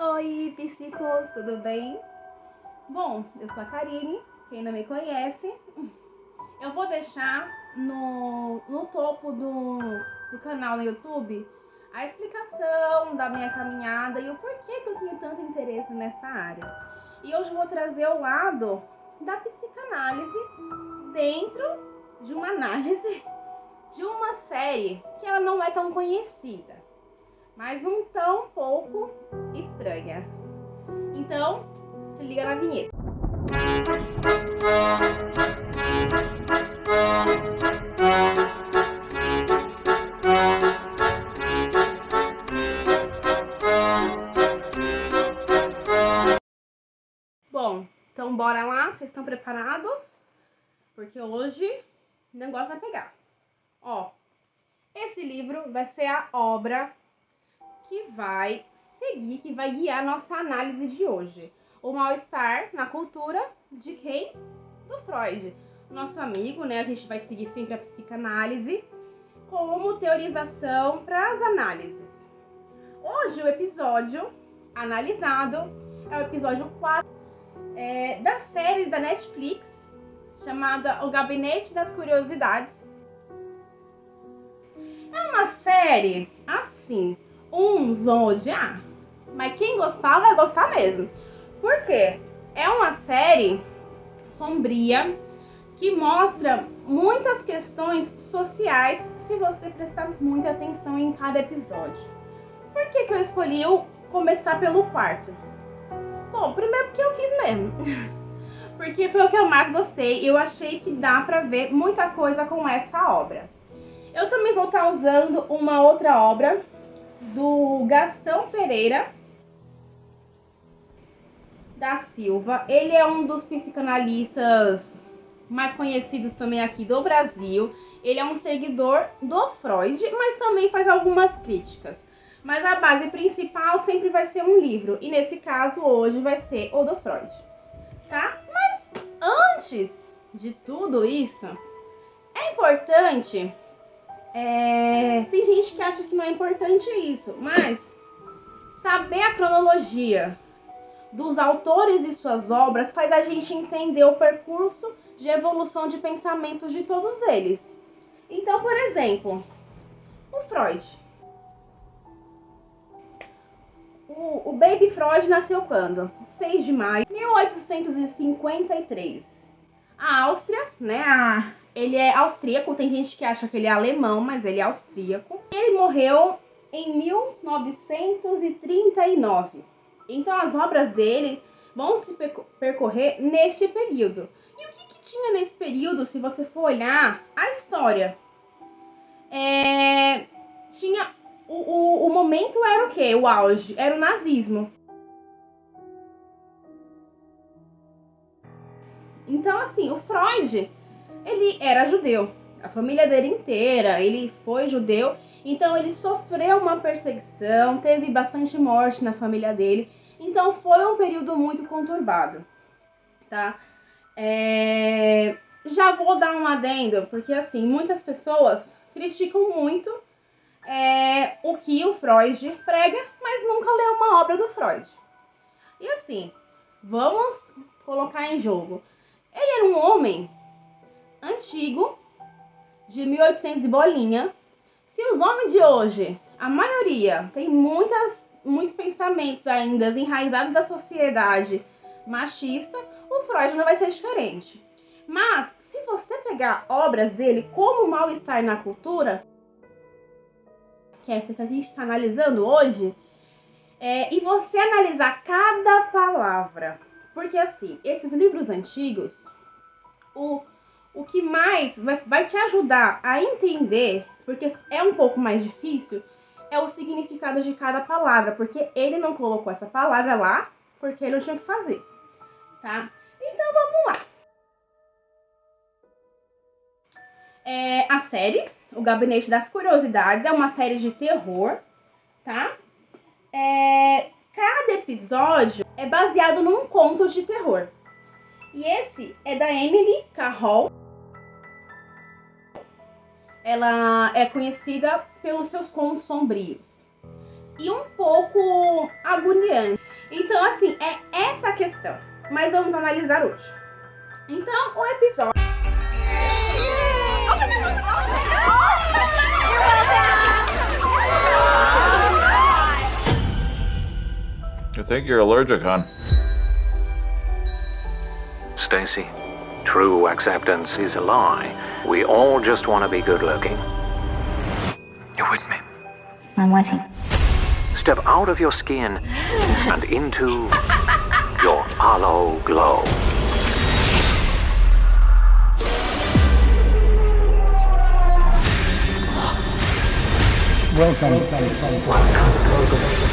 Oi, psicos, tudo bem? Bom, eu sou a Karine, quem não me conhece. Eu vou deixar no topo do canal no YouTube a explicação da minha caminhada e o porquê que eu tenho tanto interesse nessa área. E hoje eu vou trazer o lado da psicanálise dentro de uma análise de uma série que ela não é tão conhecida, mas um tão pouco estranha. Então, se liga na vinheta. Bom, então bora lá, vocês estão preparados? Porque hoje o negócio vai pegar. Ó, esse livro vai ser a obra que vai seguir, que vai guiar nossa análise de hoje. O mal-estar na cultura de quem? Do Freud. Nosso amigo, né? A gente vai seguir sempre a psicanálise como teorização para as análises. Hoje o episódio analisado é o episódio 4 da série da Netflix chamada O Gabinete das Curiosidades. É uma série assim, uns vão odiar, mas quem gostar vai gostar mesmo. Por quê? É uma série sombria que mostra muitas questões sociais se você prestar muita atenção em cada episódio. Por que eu escolhi começar pelo quarto? Bom, primeiro porque eu quis mesmo. Porque foi o que eu mais gostei e eu achei que dá pra ver muita coisa com essa obra. Eu também vou estar usando uma outra obra do Gastão Pereira da Silva. Ele é um dos psicanalistas mais conhecidos também aqui do Brasil. Ele é um seguidor do Freud, mas também faz algumas críticas. Mas a base principal sempre vai ser um livro. E nesse caso, hoje vai ser o do Freud. Tá? Mas antes de tudo isso, é importante... tem gente que acha que não é importante isso, mas saber a cronologia dos autores e suas obras faz a gente entender o percurso de evolução de pensamentos de todos eles. Então, por exemplo, o Freud. O Baby Freud nasceu quando? 6 de maio de 1853. A Áustria, né? Ele é austríaco, tem gente que acha que ele é alemão, mas ele é austríaco. Ele morreu em 1939. Então as obras dele vão se percorrer neste período. E o que tinha nesse período, se você for olhar a história? Tinha o momento era o quê? O auge, era o nazismo. Então, assim, o Freud, ele era judeu. A família dele inteira, ele foi judeu. Então, ele sofreu uma perseguição, teve bastante morte na família dele. Então, foi um período muito conturbado, tá? Já vou dar um adendo, porque, assim, muitas pessoas criticam muito o que o Freud prega, mas nunca leu uma obra do Freud. E, assim, vamos colocar em jogo. Ele era um homem antigo, de 1800 e bolinha. Se os homens de hoje, a maioria, tem muitos pensamentos ainda enraizados da sociedade machista, o Freud não vai ser diferente. Mas, se você pegar obras dele como o Mal-Estar na Cultura, que é essa que a gente está analisando hoje, e você analisar cada palavra, porque assim, esses livros antigos, o que mais vai te ajudar a entender, porque é um pouco mais difícil, é o significado de cada palavra, porque ele não colocou essa palavra lá, porque ele não tinha o que fazer, tá? Então vamos lá. A série, O Gabinete das Curiosidades, é uma série de terror, tá? Cada episódio é baseado num conto de terror. E esse é da Emily Carroll. Ela é conhecida pelos seus contos sombrios e um pouco agoniante. Então, assim, é essa a questão. Mas vamos analisar hoje. Então, o episódio... I think you're allergic, hon. Stacy, true acceptance is a lie. We all just want to be good looking. You with me? I'm with you. Step out of your skin and into your hollow glow.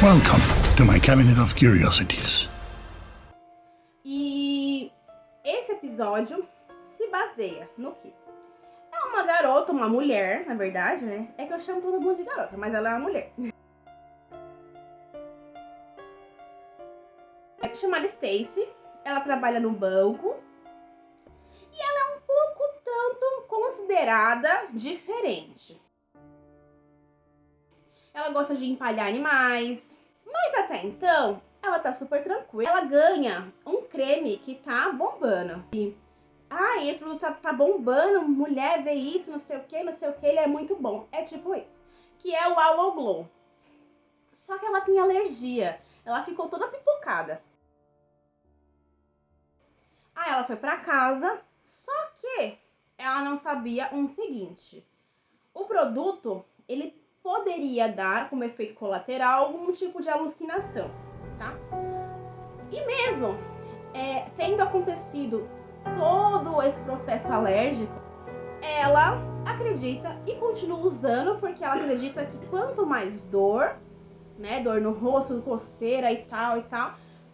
Welcome to my cabinet of curiosities. E esse episódio se baseia no quê? É uma garota, uma mulher, na verdade, né? É que eu chamo todo mundo de garota, mas ela é uma mulher. É chamada Stacy, ela trabalha no banco e ela é um pouco tanto considerada diferente. Ela gosta de empalhar animais, mas até então ela tá super tranquila. Ela ganha um creme que tá bombando. E, esse produto tá bombando, mulher vê isso, não sei o que, ele é muito bom. É tipo isso, que é o Hollow Glow. Só que ela tem alergia, ela ficou toda pipocada. Aí ela foi pra casa, só que ela não sabia um seguinte. O produto, ele poderia dar como efeito colateral algum tipo de alucinação, tá? E mesmo tendo acontecido todo esse processo alérgico, ela acredita e continua usando porque ela acredita que quanto mais dor, né, dor no rosto, coceira e tal,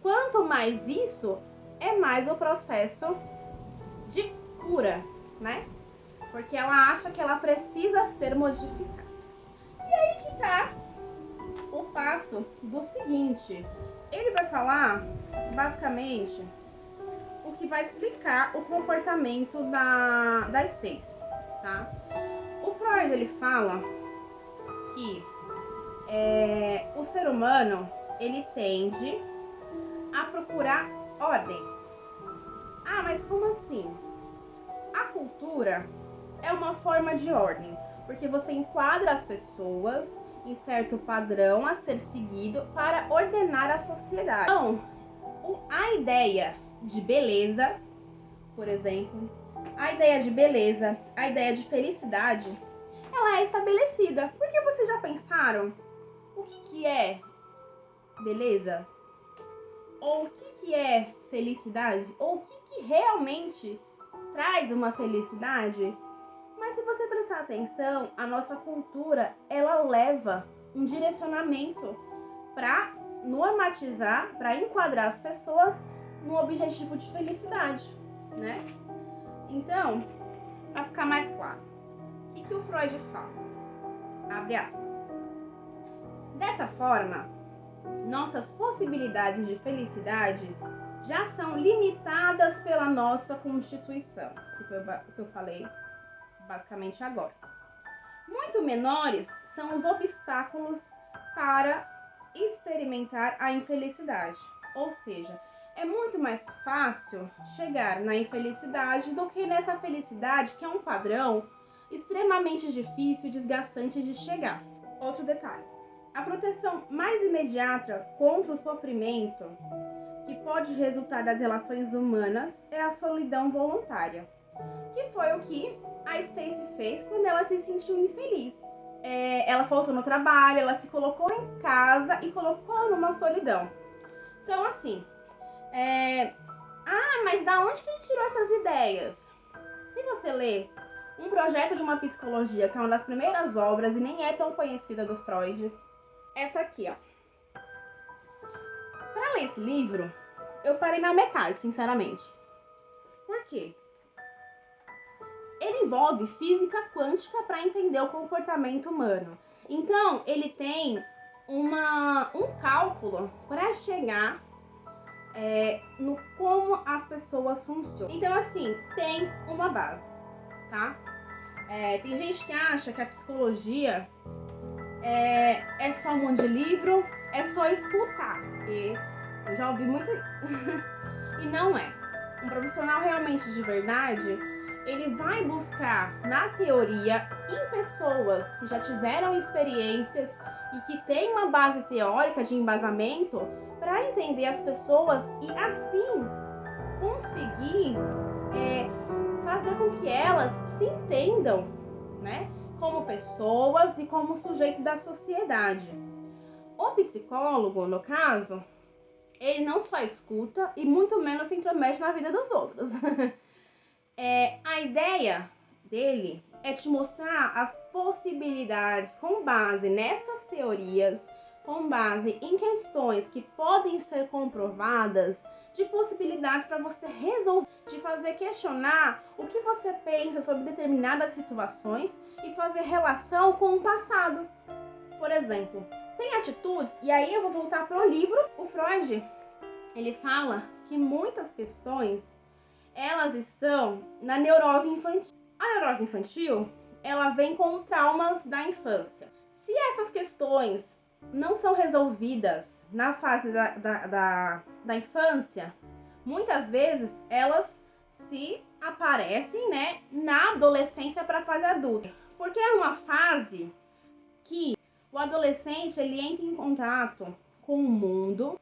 quanto mais isso, é mais o processo de cura, né? Porque ela acha que ela precisa ser modificada. E aí que tá o passo do seguinte. Ele vai falar, basicamente, o que vai explicar o comportamento da Stacy, tá? O Freud, ele fala que o ser humano, ele tende a procurar ordem. Mas como assim? A cultura é uma forma de ordem, porque você enquadra as pessoas em certo padrão a ser seguido para ordenar a sociedade. Então, a ideia de beleza, por exemplo, a ideia de felicidade, ela é estabelecida. Porque vocês já pensaram o que é beleza? Ou o que é felicidade? Ou o que realmente traz uma felicidade? Mas se você prestar atenção, a nossa cultura, ela leva um direcionamento para normatizar, para enquadrar as pessoas no objetivo de felicidade, né? Então, para ficar mais claro, o que o Freud fala? Abre aspas. Dessa forma, nossas possibilidades de felicidade já são limitadas pela nossa Constituição, que foi o que eu falei basicamente agora. Muito menores são os obstáculos para experimentar a infelicidade. Ou seja, é muito mais fácil chegar na infelicidade do que nessa felicidade, que é um padrão extremamente difícil e desgastante de chegar. Outro detalhe. A proteção mais imediata contra o sofrimento que pode resultar das relações humanas é a solidão voluntária, que foi o que a Stacy fez quando ela se sentiu infeliz. Ela faltou no trabalho, ela se colocou em casa e colocou numa solidão. Então, assim, mas da onde que ele tirou essas ideias? Se você ler Um Projeto de uma Psicologia, que é uma das primeiras obras e nem é tão conhecida do Freud, essa aqui, ó. Para ler esse livro, eu parei na metade, sinceramente. Por quê? Ele envolve física quântica para entender o comportamento humano. Então, ele tem um cálculo para chegar no como as pessoas funcionam. Então, assim, tem uma base, tá? Tem gente que acha que a psicologia é só um monte de livro, é só escutar. E Eu já ouvi muito isso. E não é. Um profissional realmente de verdade, ele vai buscar na teoria em pessoas que já tiveram experiências e que têm uma base teórica de embasamento para entender as pessoas e assim conseguir fazer com que elas se entendam, né, como pessoas e como sujeitos da sociedade. O psicólogo, no caso, ele não só escuta e muito menos se intromete na vida dos outros. A ideia dele é te mostrar as possibilidades com base nessas teorias, com base em questões que podem ser comprovadas, de possibilidades para você resolver, de fazer questionar o que você pensa sobre determinadas situações e fazer relação com o passado. Por exemplo, tem atitudes, e aí eu vou voltar para o livro. O Freud, ele fala que muitas questões, elas estão na neurose infantil. A neurose infantil, ela vem com traumas da infância. Se essas questões não são resolvidas na fase da infância, muitas vezes elas se aparecem, né, na adolescência para a fase adulta. Porque é uma fase que o adolescente, ele entra em contato com o mundo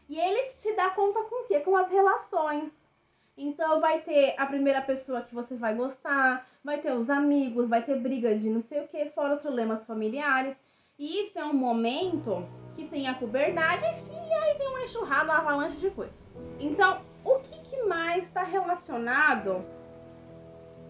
e ele se dá conta com o quê? Com as relações. Então vai ter a primeira pessoa que você vai gostar, vai ter os amigos, vai ter brigas de não sei o que, fora os problemas familiares. E isso é um momento que tem a puberdade, enfim, aí tem uma enxurrada, uma avalanche de coisa. Então, o que mais está relacionado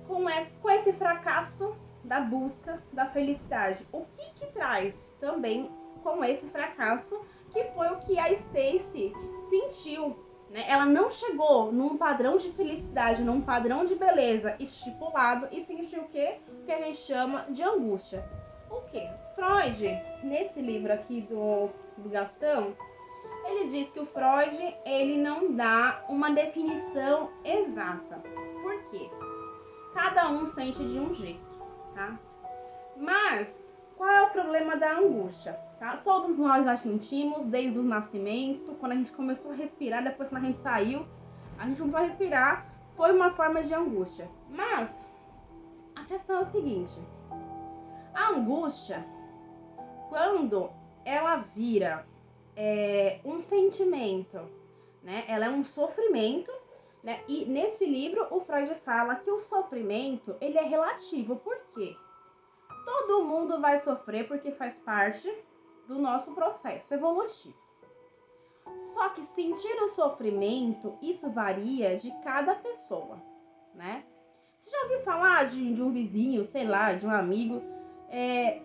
com esse fracasso da busca da felicidade? O que traz também com esse fracasso, que foi o que a Stacy sentiu, né? Ela não chegou num padrão de felicidade, num padrão de beleza estipulado e sentiu o quê? O que a gente chama de angústia. O quê? Freud, nesse livro aqui do Gastão, ele diz que o Freud, ele não dá uma definição exata. Por quê? Cada um sente de um jeito, tá? Mas qual é o problema da angústia? Tá? Todos nós já sentimos desde o nascimento, quando a gente começou a respirar, depois quando a gente saiu, a gente começou a respirar, foi uma forma de angústia. Mas a questão é a seguinte: a angústia, quando ela vira um sentimento, né? Ela é um sofrimento, né? E nesse livro o Freud fala que o sofrimento, ele é relativo. Por quê? Todo mundo vai sofrer porque faz parte do nosso processo evolutivo. Só que sentir o sofrimento, isso varia de cada pessoa, né? Você já ouviu falar de um vizinho, sei lá, de um amigo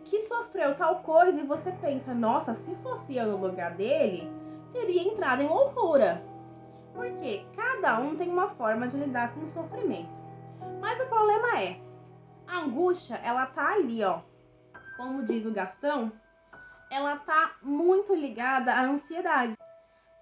que sofreu tal coisa e você pensa, nossa, se fosse eu no lugar dele, teria entrado em loucura. Porque cada um tem uma forma de lidar com o sofrimento. Mas o problema é, a angústia, ela tá ali, ó. Como diz o Gastão, ela tá muito ligada à ansiedade.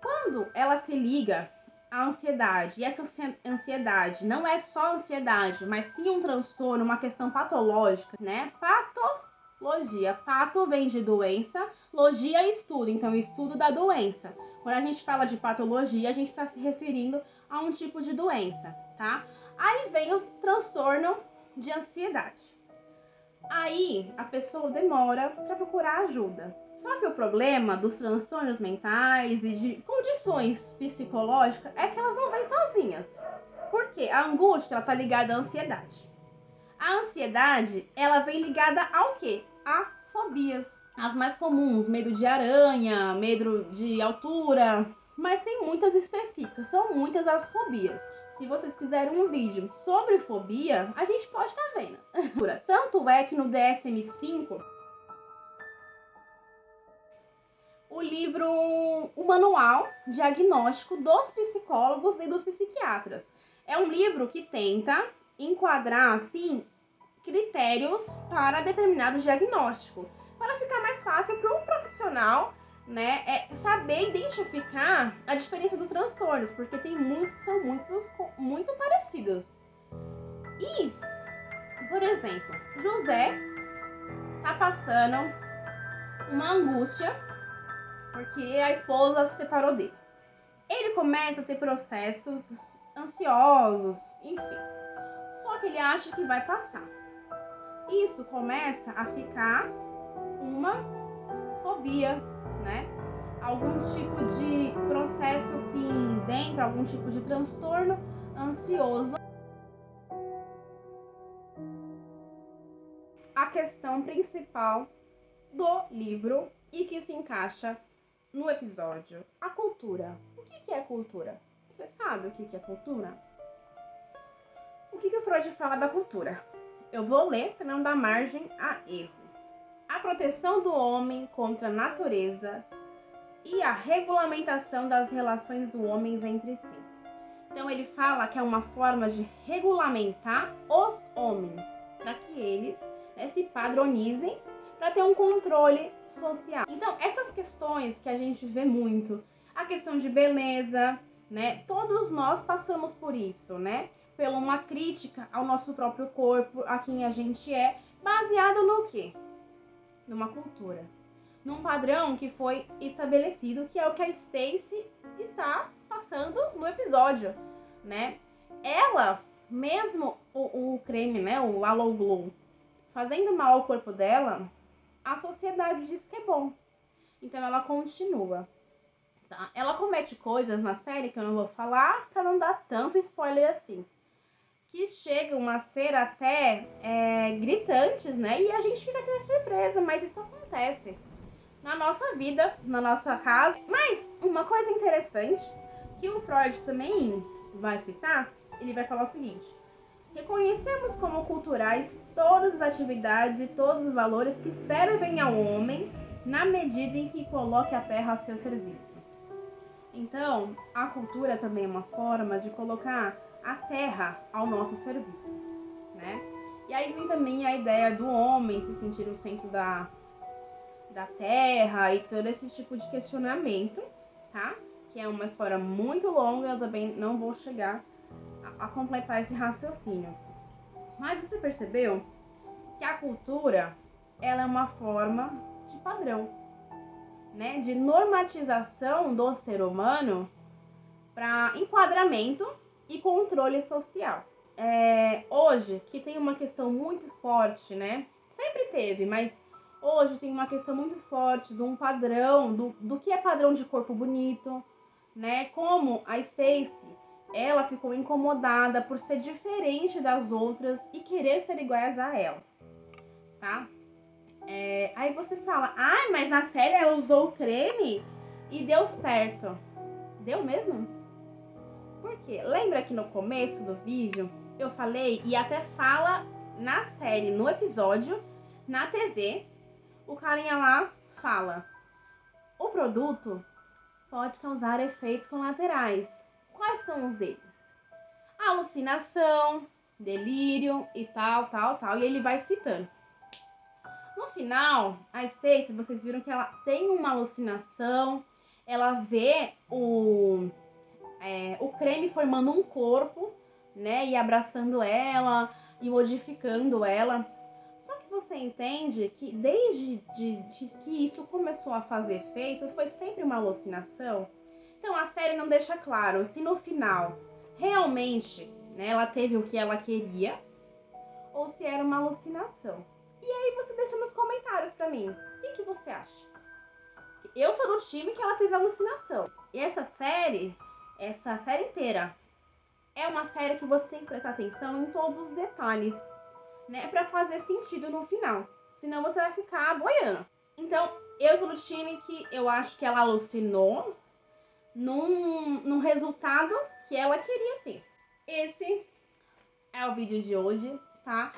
Quando ela se liga à ansiedade, e essa ansiedade não é só ansiedade, mas sim um transtorno, uma questão patológica, né? Patologia. Pato vem de doença, logia é estudo, então estudo da doença. Quando a gente fala de patologia, a gente está se referindo a um tipo de doença, tá? Aí vem o transtorno de ansiedade. Aí a pessoa demora para procurar ajuda. Só que o problema dos transtornos mentais e de condições psicológicas é que elas não vêm sozinhas. Por quê? A angústia, ela tá ligada à ansiedade. A ansiedade, ela vem ligada ao quê? A fobias. As mais comuns, medo de aranha, medo de altura, mas tem muitas específicas, são muitas as fobias. Se vocês quiserem um vídeo sobre fobia, a gente pode estar vendo. Tanto é que no DSM-5, o manual diagnóstico dos psicólogos e dos psiquiatras. É um livro que tenta enquadrar, assim, critérios para determinado diagnóstico, para ficar mais fácil para um profissional, né, saber identificar a diferença dos transtornos, porque tem muitos que são muito parecidos. E, por exemplo, José tá passando uma angústia porque a esposa se separou dele. ele começa a ter processos ansiosos, enfim. Só que ele acha que vai passar. Isso começa a ficar uma fobia, né? Algum tipo de processo assim dentro, algum tipo de transtorno ansioso. A questão principal do livro e que se encaixa no episódio: a cultura. O que é cultura? Você sabe o que é cultura? O que o Freud fala da cultura? Eu vou ler para não dar margem a erro. A proteção do homem contra a natureza e a regulamentação das relações dos homens entre si. Então ele fala que é uma forma de regulamentar os homens, para que eles, né, se padronizem, para ter um controle social. Então essas questões que a gente vê muito, a questão de beleza, né, todos nós passamos por isso, né? Pela uma crítica ao nosso próprio corpo, a quem a gente é, baseado no quê? Numa cultura. Num padrão que foi estabelecido, que é o que a Stacy está passando no episódio, né? Ela, mesmo o creme, né, o Aloe Glow, fazendo mal ao corpo dela, a sociedade diz que é bom. Então ela continua. Tá? Ela comete coisas na série que eu não vou falar para não dar tanto spoiler assim, que chegam a ser até gritantes, né? E a gente fica até surpresa, mas isso acontece na nossa vida, na nossa casa. Mas uma coisa interessante, que o Freud também vai citar, ele vai falar o seguinte: reconhecemos como culturais todas as atividades e todos os valores que servem ao homem na medida em que coloque a terra a seu serviço. Então, a cultura também é uma forma de colocar a terra ao nosso serviço, né? E aí vem também a ideia do homem se sentir o centro da terra e todo esse tipo de questionamento, tá? Que é uma história muito longa, eu também não vou chegar a completar esse raciocínio. Mas você percebeu que a cultura, ela é uma forma de padrão, né? De normatização do ser humano para enquadramento e controle social. Hoje, que tem uma questão muito forte, né? Sempre teve, mas hoje tem uma questão muito forte de um padrão, do que é padrão de corpo bonito, né? Como a Stacy, ela ficou incomodada por ser diferente das outras e querer ser iguais a ela, tá? Aí você fala, mas na série ela usou o creme e deu certo. Deu mesmo? Por quê? Lembra que no começo do vídeo eu falei, e até fala na série, no episódio, na TV, o carinha lá fala: o produto pode causar efeitos colaterais. Quais são os deles? Alucinação, delírio e tal. E ele vai citando. No final, a Stacy, vocês viram que ela tem uma alucinação, ela vê o creme formando um corpo, né, e abraçando ela e modificando ela. Só que você entende que desde que isso começou a fazer efeito, foi sempre uma alucinação. Então a série não deixa claro se no final realmente, né, ela teve o que ela queria ou se era uma alucinação. E aí você deixa nos comentários pra mim, o que você acha? Eu sou do time que ela teve alucinação. E essa série inteira, é uma série que você tem que prestar atenção em todos os detalhes, né, pra fazer sentido no final. Senão você vai ficar boiando. Então, eu sou do time que eu acho que ela alucinou num resultado que ela queria ter. Esse é o vídeo de hoje, tá?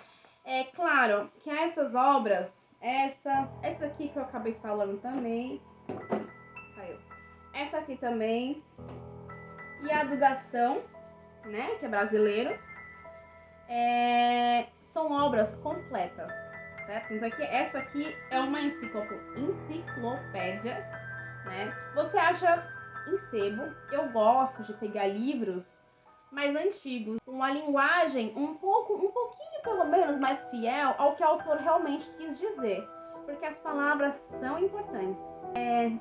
É claro que essas obras, essa aqui que eu acabei falando também, caiu. Essa aqui também, e a do Gastão, né, que é brasileiro, são obras completas, certo? Então essa aqui é uma enciclopédia, né? Você acha em sebo. Eu gosto de pegar livros mais antigos, com uma linguagem um pouquinho pelo menos mais fiel ao que o autor realmente quis dizer, porque as palavras são importantes.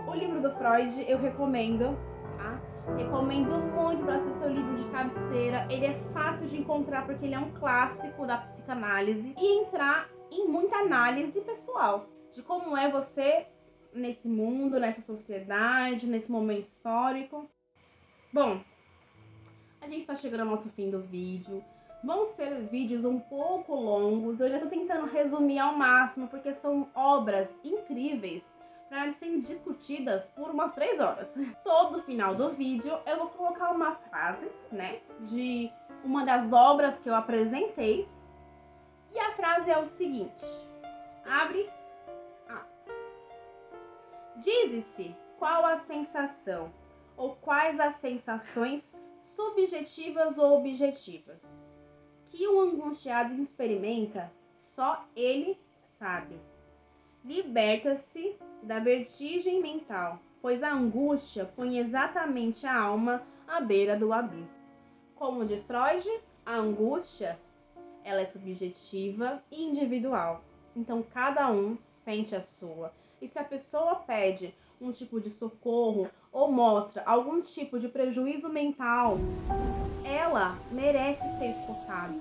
O livro do Freud eu recomendo, tá? Recomendo muito para ser seu livro de cabeceira. Ele é fácil de encontrar porque ele é um clássico da psicanálise e entrar em muita análise pessoal de como é você nesse mundo, nessa sociedade, nesse momento histórico. Bom, a gente tá chegando ao nosso fim do vídeo. Vão ser vídeos um pouco longos. Eu já tô tentando resumir ao máximo porque são obras incríveis para serem discutidas por umas 3 horas. Todo final do vídeo eu vou colocar uma frase, né, de uma das obras que eu apresentei. E a frase é o seguinte, abre aspas. Dize-se qual a sensação ou quais as sensações subjetivas ou objetivas que o angustiado experimenta, só ele sabe. Liberta-se da vertigem mental, pois a angústia põe exatamente a alma à beira do abismo. Como diz Freud, a angústia ela é subjetiva e individual, então cada um sente a sua. E se a pessoa pede um tipo de socorro ou mostra algum tipo de prejuízo mental, ela merece ser escutada.